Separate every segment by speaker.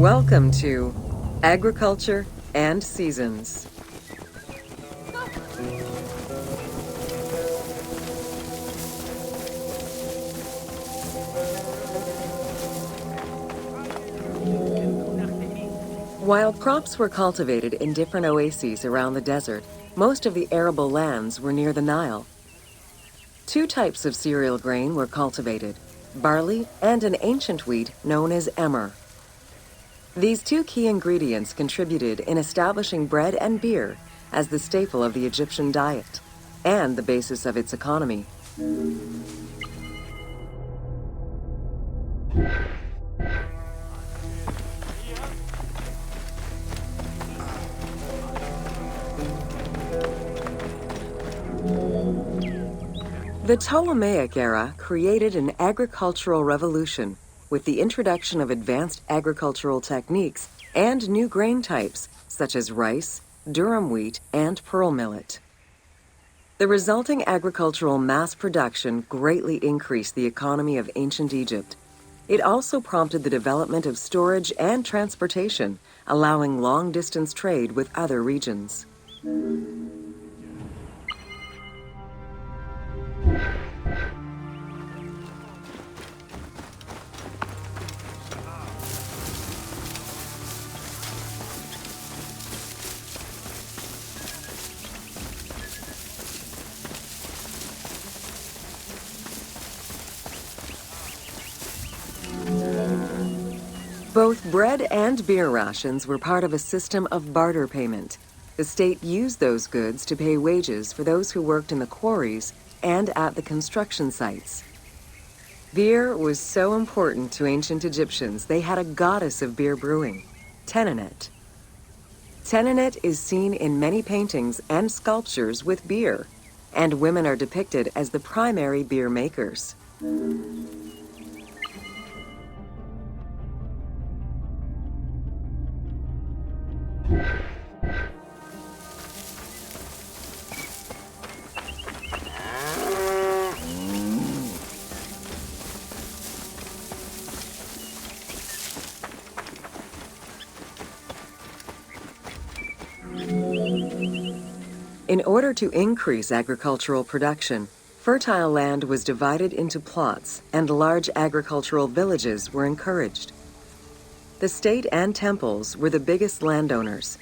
Speaker 1: Welcome to Agriculture and Seasons. While crops were cultivated in different oases around the desert, most of the arable lands were near the Nile. Two types of cereal grain were cultivated, barley and an ancient wheat known as emmer. These two key ingredients contributed in establishing bread and beer as the staple of the Egyptian diet and the basis of its economy. The Ptolemaic era created an agricultural revolution with the introduction of advanced agricultural techniques and new grain types such as rice, durum wheat, and pearl millet. The resulting agricultural mass production greatly increased the economy of ancient Egypt. It also prompted the development of storage and transportation, allowing long-distance trade with other regions. Both bread and beer rations were part of a system of barter payment. The state used those goods to pay wages for those who worked in the quarries and at the construction sites. Beer was so important to ancient Egyptians, they had a goddess of beer brewing, Tenenet. Tenenet is seen in many paintings and sculptures with beer, and women are depicted as the primary beer makers. In order to increase agricultural production, fertile land was divided into plots and large agricultural villages were encouraged. The state and temples were the biggest landowners.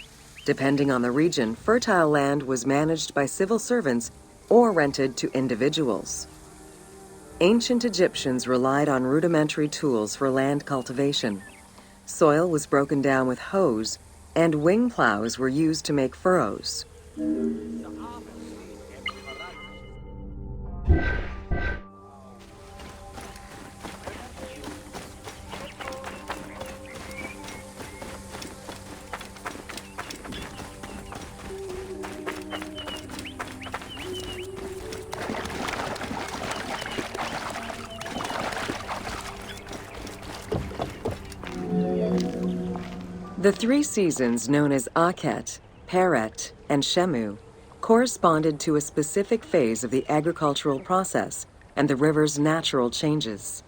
Speaker 1: Depending on the region, fertile land was managed by civil servants or rented to individuals. Ancient Egyptians relied on rudimentary tools for land cultivation. Soil was broken down with hoes, and wing plows were used to make furrows. The three seasons known as Akhet, Peret, and Shemu corresponded to a specific phase of the agricultural process and the river's natural changes.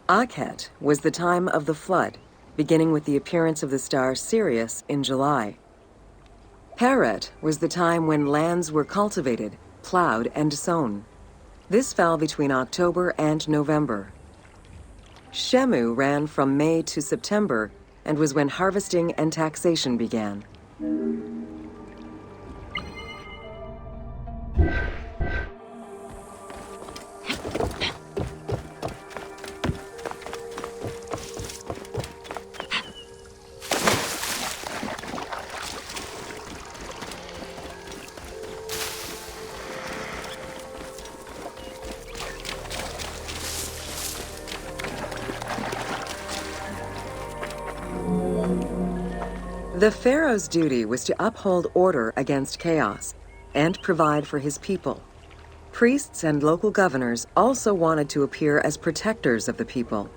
Speaker 1: Akhet was the time of the flood, beginning with the appearance of the star Sirius in July. Peret was the time when lands were cultivated, plowed, and sown. This fell between October and November. Shemu ran from May to September and was when harvesting and taxation began. The pharaoh's duty was to uphold order against chaos and provide for his people. Priests and local governors also wanted to appear as protectors of the people.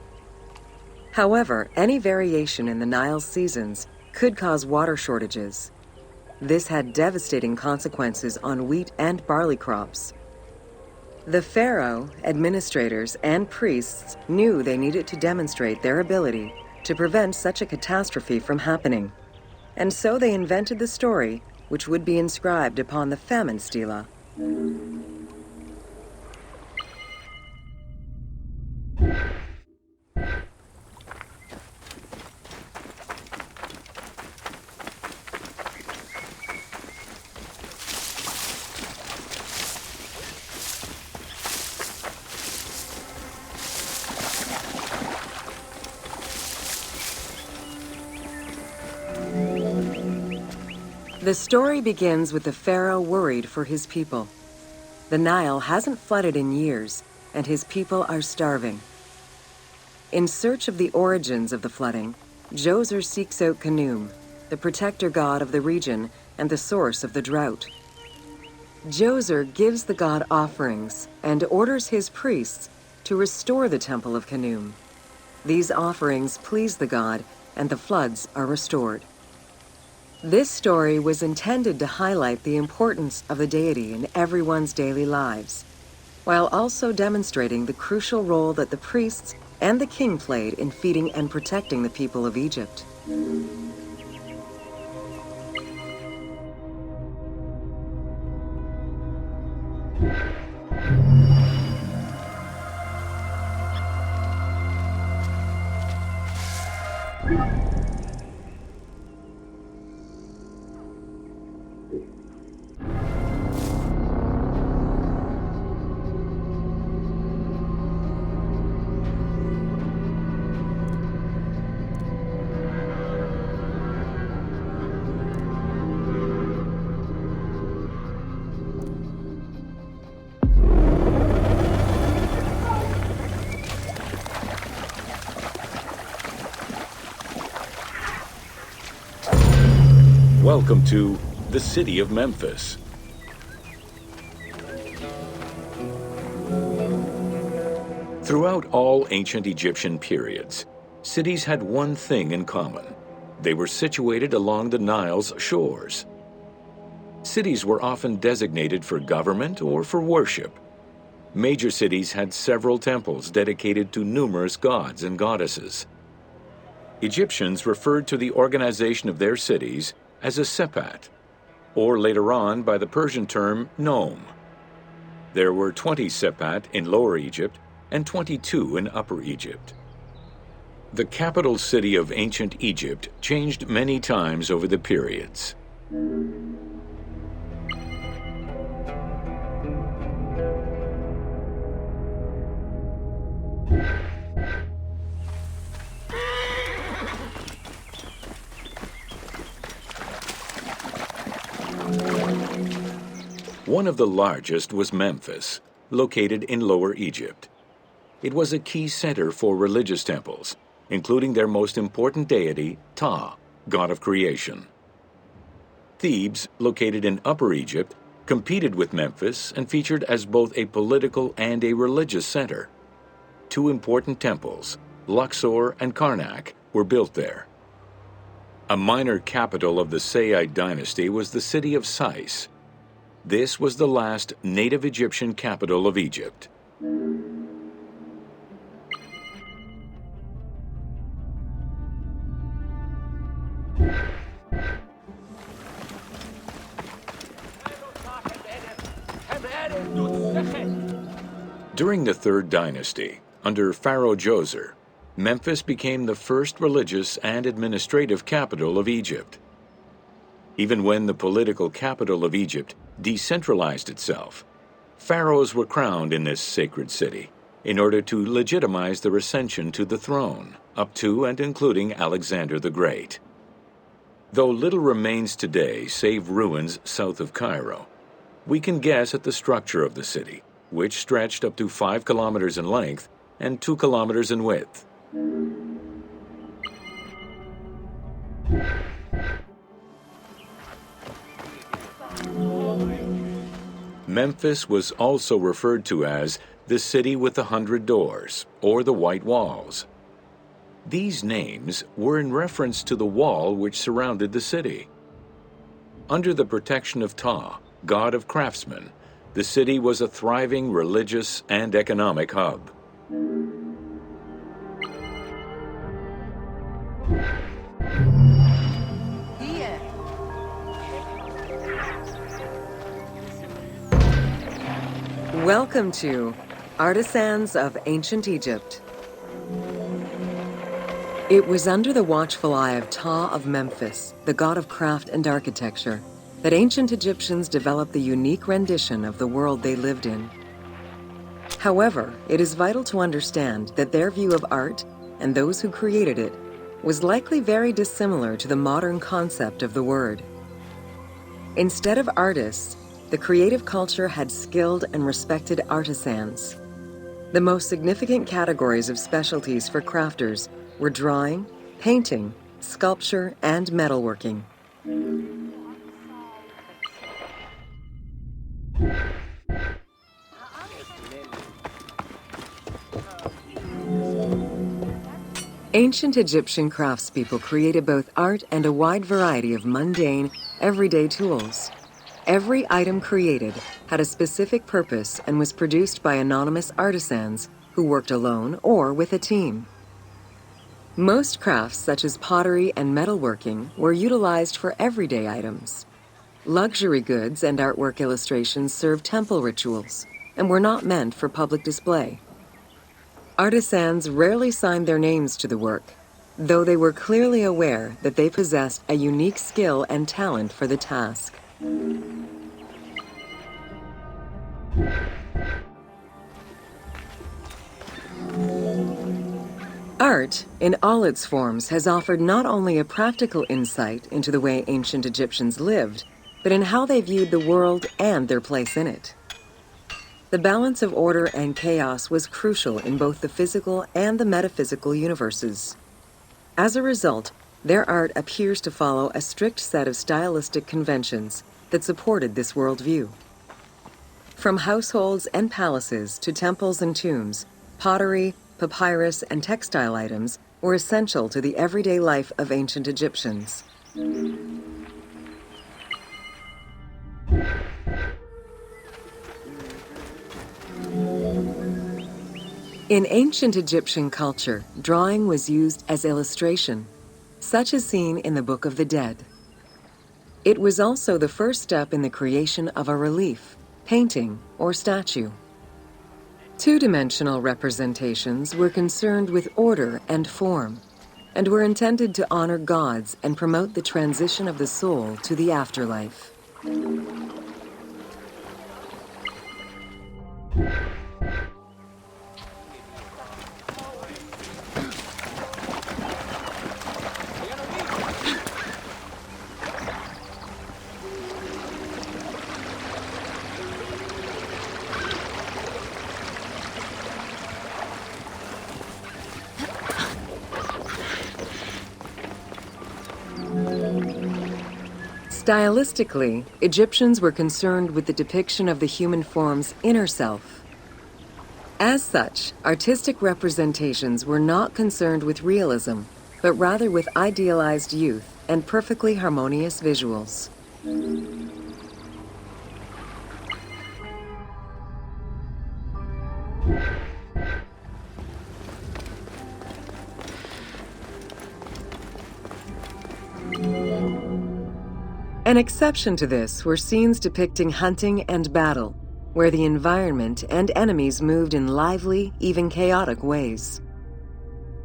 Speaker 1: However, any variation in the Nile's seasons could cause water shortages. This had devastating consequences on wheat and barley crops. The pharaoh, administrators, and priests knew they needed to demonstrate their ability to prevent such a catastrophe from happening. And so they invented the story which would be inscribed upon the famine stela. The story begins with the pharaoh worried for his people. The Nile hasn't flooded in years, and his people are starving. In search of the origins of the flooding, Djoser seeks out Khnum, the protector god of the region and the source of the drought. Djoser gives the god offerings and orders his priests to restore the temple of Khnum. These offerings please the god, and the floods are restored. This story was intended to highlight the importance of the deity in everyone's daily lives, while also demonstrating the crucial role that the priests and the king played in feeding and protecting the people of Egypt.
Speaker 2: Welcome to the city of Memphis. Throughout all ancient Egyptian periods, cities had one thing in common. They were situated along the Nile's shores. Cities were often designated for government or for worship. Major cities had several temples dedicated to numerous gods and goddesses. Egyptians referred to the organization of their cities as a sepat, or later on by the Persian term nome. There were 20 sepat in Lower Egypt and 22 in Upper Egypt. The capital city of ancient Egypt changed many times over the periods. One of the largest was Memphis, located in Lower Egypt. It was a key center for religious temples, including their most important deity, Ptah, god of creation. Thebes, located in Upper Egypt, competed with Memphis and featured as both a political and a religious center. Two important temples, Luxor and Karnak, were built there. A minor capital of the Sayyid dynasty was the city of Sais. This was the last native Egyptian capital of Egypt. During the Third Dynasty, under Pharaoh Djoser, Memphis became the first religious and administrative capital of Egypt. Even when the political capital of Egypt decentralized itself, pharaohs were crowned in this sacred city in order to legitimize their ascension to the throne, up to and including Alexander the Great. Though little remains today save ruins south of Cairo, we can guess at the structure of the city, which stretched up to 5 kilometers in length and 2 kilometers in width. Memphis was also referred to as the City with the 100 Doors, or the White Walls. These names were in reference to the wall which surrounded the city. Under the protection of Ptah, god of craftsmen, the city was a thriving religious and economic hub.
Speaker 1: Welcome to Artisans of Ancient Egypt. It was under the watchful eye of Ptah of Memphis, the god of craft and architecture, that ancient Egyptians developed the unique rendition of the world they lived in. However, it is vital to understand that their view of art and those who created it was likely very dissimilar to the modern concept of the word. Instead of artists, the creative culture had skilled and respected artisans. The most significant categories of specialties for crafters were drawing, painting, sculpture, and metalworking. Ancient Egyptian craftspeople created both art and a wide variety of mundane, everyday tools. Every item created had a specific purpose and was produced by anonymous artisans who worked alone or with a team. Most crafts, such as pottery and metalworking, were utilized for everyday items. Luxury goods and artwork illustrations served temple rituals and were not meant for public display. Artisans rarely signed their names to the work, though they were clearly aware that they possessed a unique skill and talent for the task. Art, in all its forms, has offered not only a practical insight into the way ancient Egyptians lived, but in how they viewed the world and their place in it. The balance of order and chaos was crucial in both the physical and the metaphysical universes. As a result, their art appears to follow a strict set of stylistic conventions that supported this worldview. From households and palaces to temples and tombs, pottery, papyrus, and textile items were essential to the everyday life of ancient Egyptians. In ancient Egyptian culture, drawing was used as illustration, such as seen in the Book of the Dead. It was also the first step in the creation of a relief, painting, or statue. Two-dimensional representations were concerned with order and form, and were intended to honor gods and promote the transition of the soul to the afterlife. Stylistically, Egyptians were concerned with the depiction of the human form's inner self. As such, artistic representations were not concerned with realism, but rather with idealized youth and perfectly harmonious visuals. An exception to this were scenes depicting hunting and battle, where the environment and enemies moved in lively, even chaotic ways.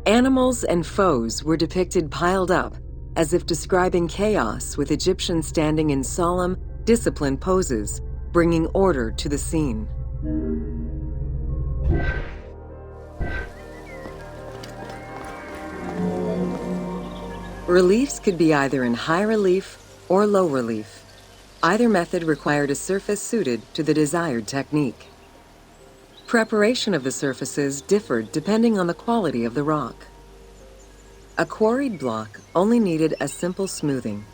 Speaker 1: Animals and foes were depicted piled up, as if describing chaos, with Egyptians standing in solemn, disciplined poses, bringing order to the scene. Reliefs could be either in high relief or low relief. Either method required a surface suited to the desired technique. Preparation of the surfaces differed depending on the quality of the rock. A quarried block only needed a simple smoothing.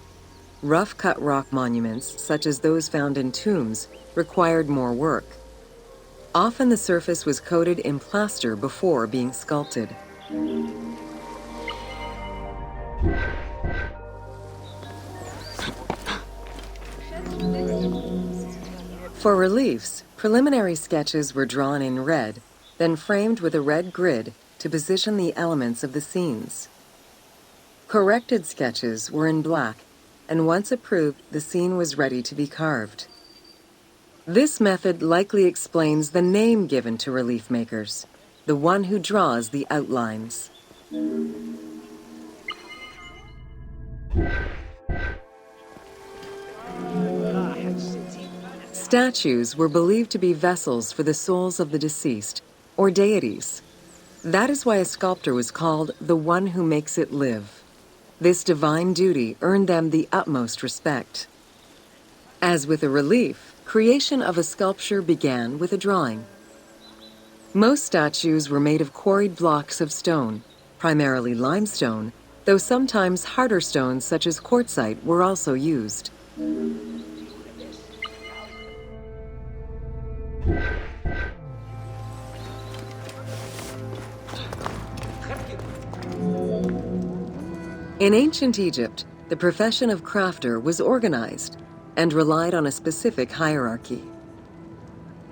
Speaker 1: Rough-cut rock monuments, such as those found in tombs, required more work. Often the surface was coated in plaster before being sculpted. For reliefs, preliminary sketches were drawn in red, then framed with a red grid to position the elements of the scenes. Corrected sketches were in black, and once approved, the scene was ready to be carved. This method likely explains the name given to relief makers, the one who draws the outlines. Statues were believed to be vessels for the souls of the deceased, or deities. That is why a sculptor was called the one who makes it live. This divine duty earned them the utmost respect. As with a relief, creation of a sculpture began with a drawing. Most statues were made of quarried blocks of stone, primarily limestone, though sometimes harder stones such as quartzite were also used. In ancient Egypt, the profession of crafter was organized and relied on a specific hierarchy.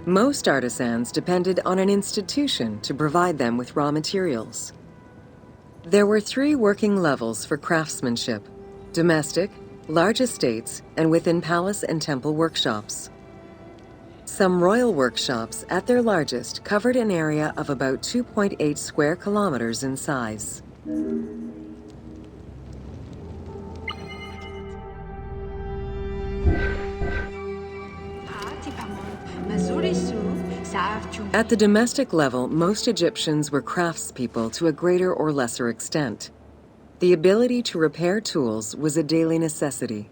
Speaker 1: Most artisans depended on an institution to provide them with raw materials. There were 3 working levels for craftsmanship: domestic, large estates, and within palace and temple workshops. Some royal workshops, at their largest, covered an area of about 2.8 square kilometers in size. At the domestic level, most Egyptians were craftspeople to a greater or lesser extent. The ability to repair tools was a daily necessity.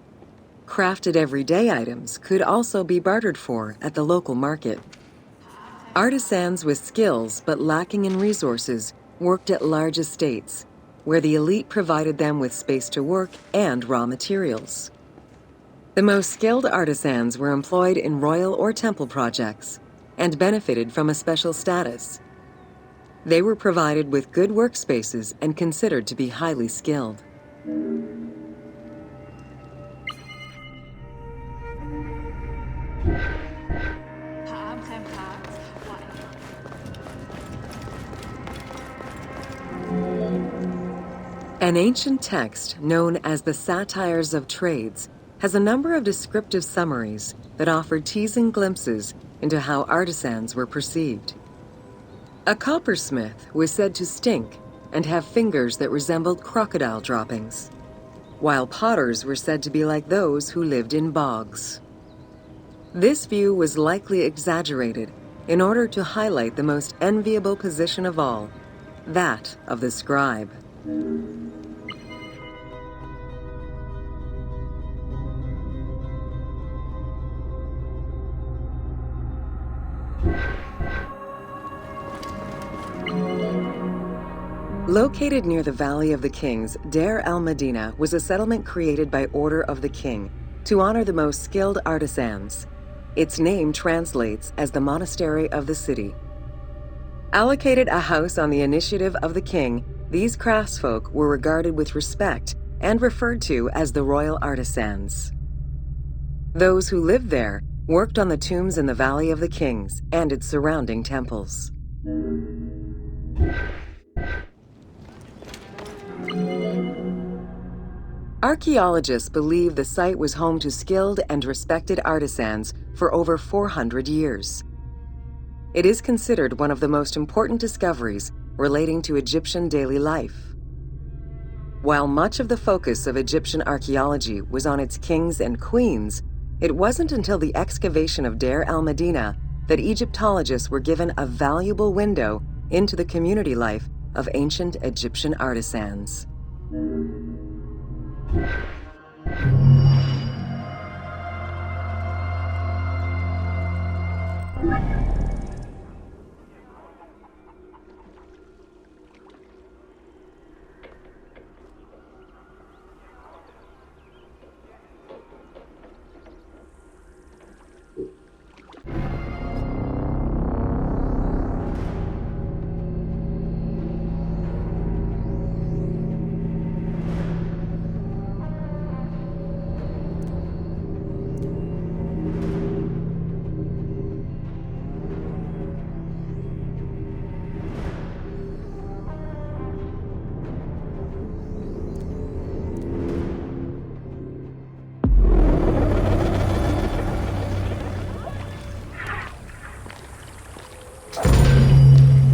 Speaker 1: Crafted everyday items could also be bartered for at the local market. Artisans with skills but lacking in resources worked at large estates, where the elite provided them with space to work and raw materials. The most skilled artisans were employed in royal or temple projects and benefited from a special status. They were provided with good workspaces and considered to be highly skilled. An ancient text known as the Satires of Trades has a number of descriptive summaries that offer teasing glimpses into how artisans were perceived. A coppersmith was said to stink and have fingers that resembled crocodile droppings, while potters were said to be like those who lived in bogs. This view was likely exaggerated in order to highlight the most enviable position of all, that of the scribe. Located near the Valley of the Kings, Deir el-Medina was a settlement created by order of the king to honor the most skilled artisans. Its name translates as the monastery of the city. Allocated a house on the initiative of the king, these craftsfolk were regarded with respect and referred to as the royal artisans. Those who lived there worked on the tombs in the Valley of the Kings and its surrounding temples. Archaeologists believe the site was home to skilled and respected artisans for over 400 years. It is considered one of the most important discoveries relating to Egyptian daily life. While much of the focus of Egyptian archaeology was on its kings and queens, it wasn't until the excavation of Deir el-Medina that Egyptologists were given a valuable window into the community life of ancient Egyptian artisans.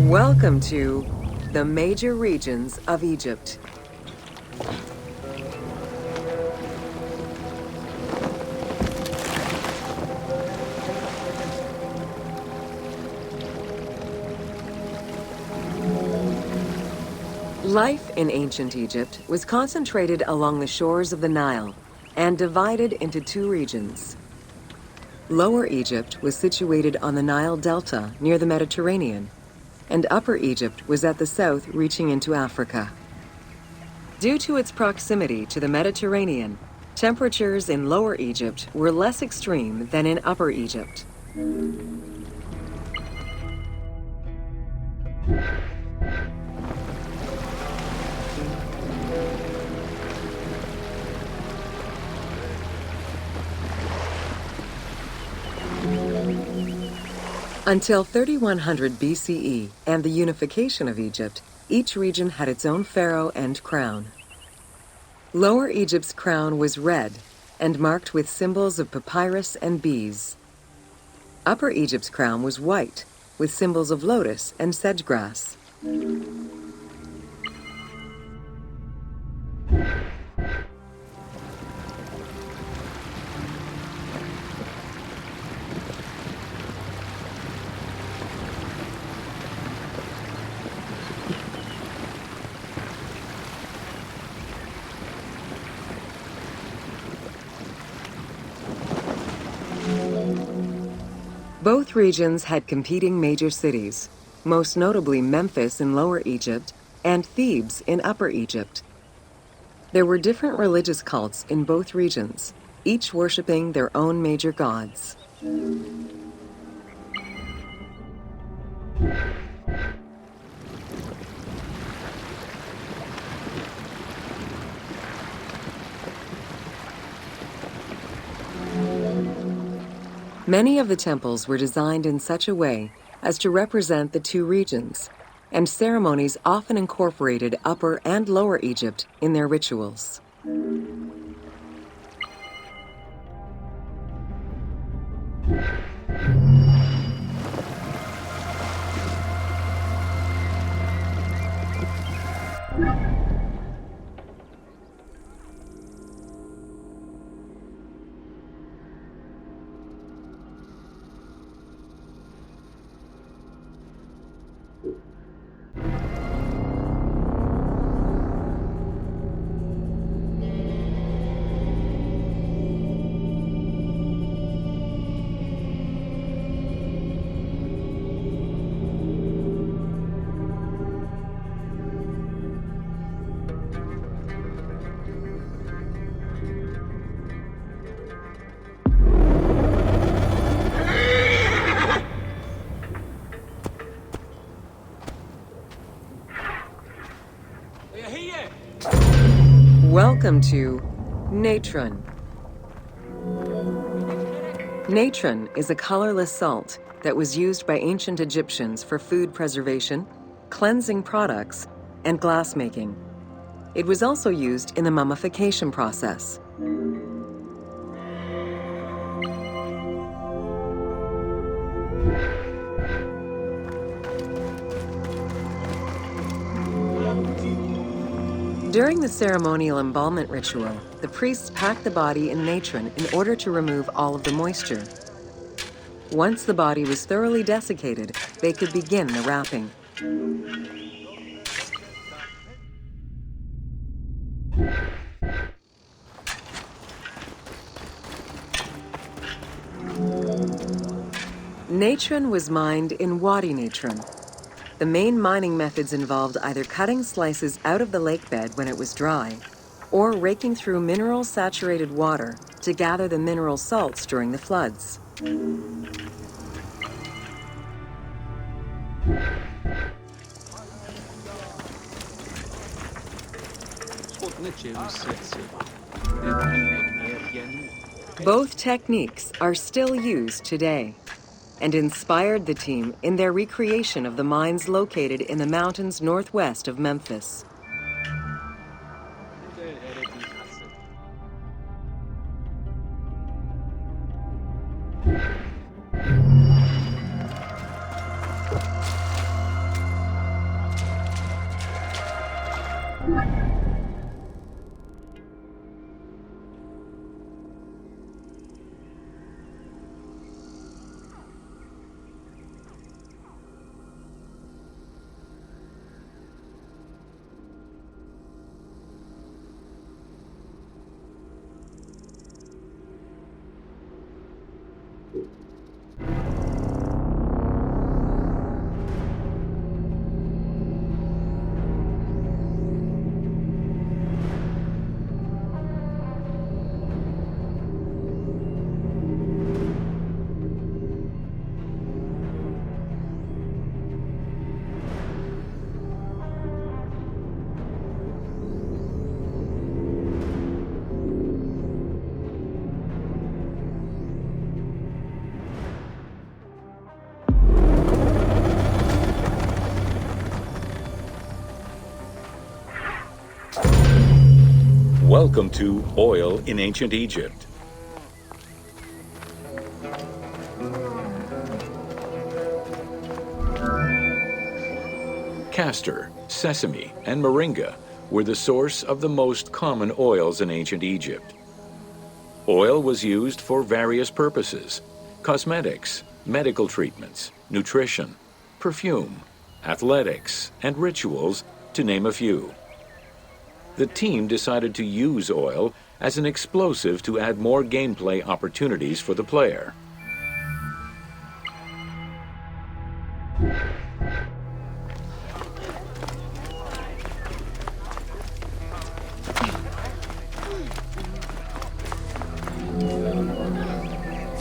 Speaker 1: Welcome to the major regions of Egypt. Life in ancient Egypt was concentrated along the shores of the Nile and divided into two regions. Lower Egypt was situated on the Nile Delta near the Mediterranean, and Upper Egypt was at the south reaching into Africa. Due to its proximity to the Mediterranean, temperatures in Lower Egypt were less extreme than in Upper Egypt. Until 3100 BCE and the unification of Egypt, each region had its own pharaoh and crown. Lower Egypt's crown was red and marked with symbols of papyrus and bees. Upper Egypt's crown was white, with symbols of lotus and sedge-grass. Both regions had competing major cities, most notably Memphis in Lower Egypt and Thebes in Upper Egypt. There were different religious cults in both regions, each worshipping their own major gods. Many of the temples were designed in such a way as to represent the two regions, and ceremonies often incorporated Upper and Lower Egypt in their rituals. Welcome to Natron. Natron is a colorless salt that was used by ancient Egyptians for food preservation, cleansing products, and glassmaking. It was also used in the mummification process. During the ceremonial embalmment ritual, the priests packed the body in natron in order to remove all of the moisture. Once the body was thoroughly desiccated, they could begin the wrapping. Natron was mined in Wadi Natron. The main mining methods involved either cutting slices out of the lake bed when it was dry, or raking through mineral-saturated water to gather the mineral salts during the floods. Both techniques are still used today, and inspired the team in their recreation of the mines located in the mountains northwest of Memphis.
Speaker 2: Welcome to Oil in Ancient Egypt. Castor, sesame, and moringa were the source of the most common oils in ancient Egypt. Oil was used for various purposes: cosmetics, medical treatments, nutrition, perfume, athletics, and rituals, to name a few. The team decided to use oil as an explosive to add more gameplay opportunities for the player.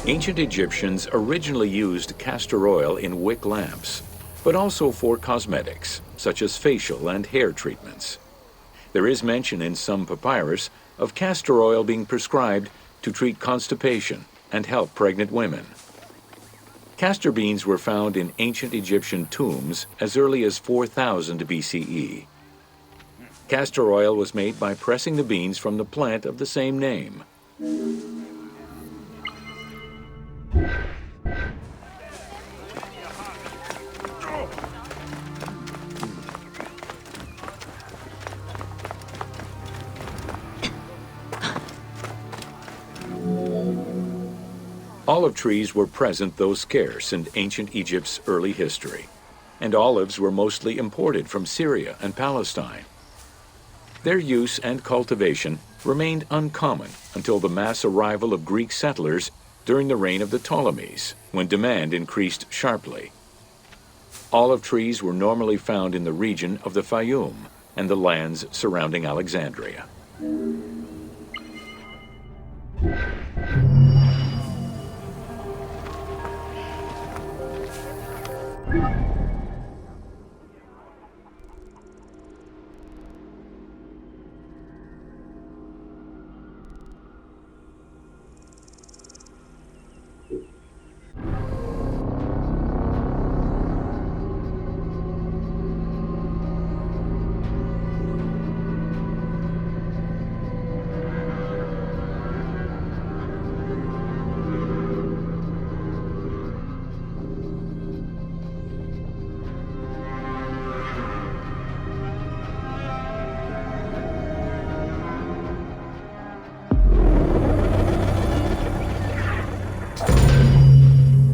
Speaker 2: Ancient Egyptians originally used castor oil in wick lamps, but also for cosmetics, such as facial and hair treatments. There is mention in some papyrus of castor oil being prescribed to treat constipation and help pregnant women. Castor beans were found in ancient Egyptian tombs as early as 4000 BCE. Castor oil was made by pressing the beans from the plant of the same name. Olive trees were present, though scarce, in ancient Egypt's early history, and olives were mostly imported from Syria and Palestine. Their use and cultivation remained uncommon until the mass arrival of Greek settlers during the reign of the Ptolemies, when demand increased sharply. Olive trees were normally found in the region of the Fayum and the lands surrounding Alexandria.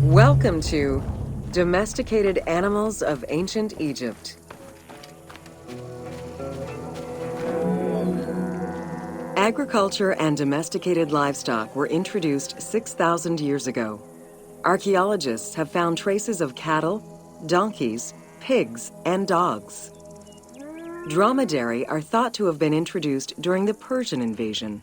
Speaker 1: Welcome to Domesticated Animals of Ancient Egypt. Agriculture and domesticated livestock were introduced 6,000 years ago. Archaeologists have found traces of cattle, donkeys, pigs, and dogs. Dromedary are thought to have been introduced during the Persian invasion.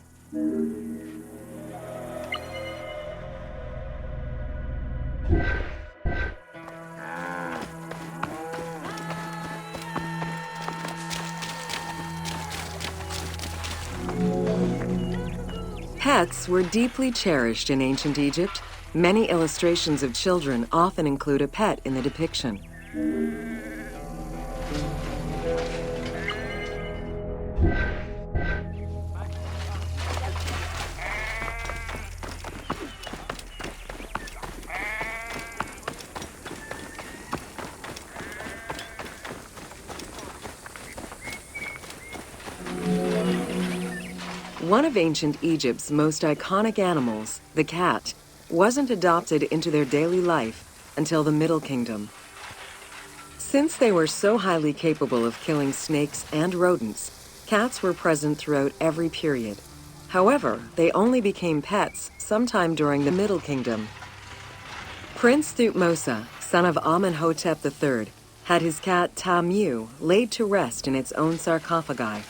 Speaker 1: Pets were deeply cherished in ancient Egypt. Many illustrations of children often include a pet in the depiction. One of ancient Egypt's most iconic animals, the cat, wasn't adopted into their daily life until the Middle Kingdom. Since they were so highly capable of killing snakes and rodents, cats were present throughout every period. However, they only became pets sometime during the Middle Kingdom. Prince Thutmose, son of Amenhotep III, had his cat Tamu laid to rest in its own sarcophagi.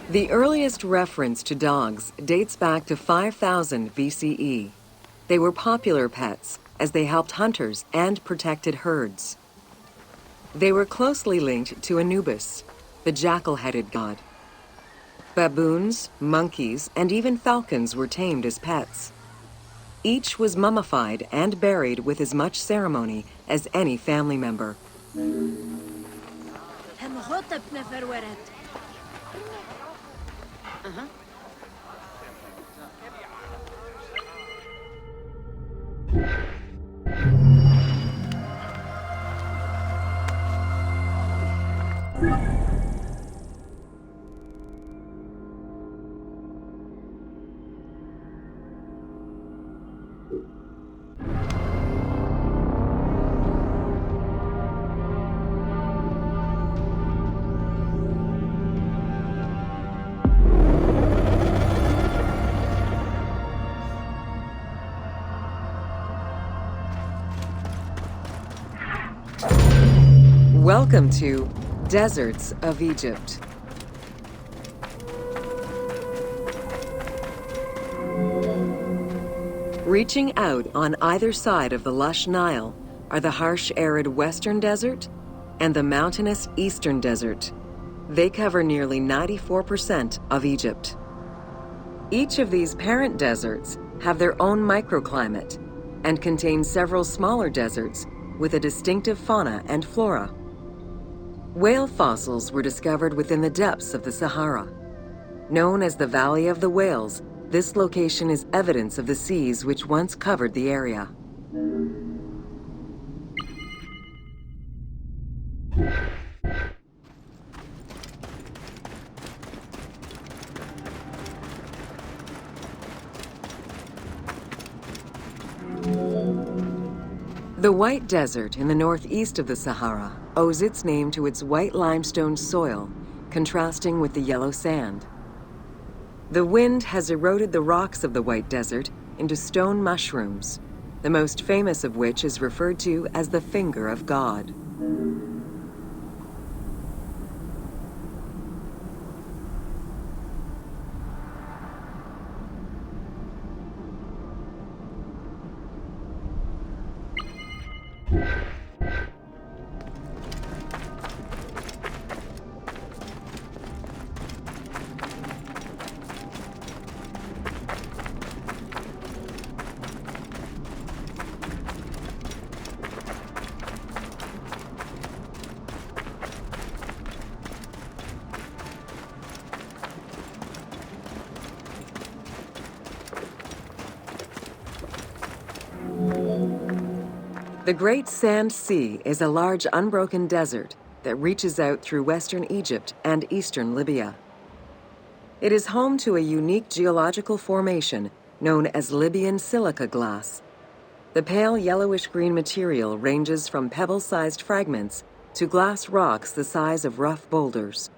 Speaker 1: The earliest reference to dogs dates back to 5000 BCE. They were popular pets, as they helped hunters and protected herds. They were closely linked to Anubis, the jackal-headed god. Baboons, monkeys, and even falcons were tamed as pets. Each was mummified and buried with as much ceremony as any family member. Welcome to Deserts of Egypt. Reaching out on either side of the lush Nile are the harsh, arid Western Desert and the mountainous Eastern Desert. They cover nearly 94% of Egypt. Each of these parent deserts have their own microclimate and contain several smaller deserts with a distinctive fauna and flora. Whale fossils were discovered within the depths of the Sahara. Known as the Valley of the Whales, this location is evidence of the seas which once covered the area. The White Desert in the northeast of the Sahara owes its name to its white limestone soil, contrasting with the yellow sand. The wind has eroded the rocks of the White Desert into stone mushrooms, the most famous of which is referred to as the Finger of God. The Great Sand Sea is a large unbroken desert that reaches out through western Egypt and eastern Libya. It is home to a unique geological formation known as Libyan silica glass. The pale yellowish-green material ranges from pebble-sized fragments to glass rocks the size of rough boulders.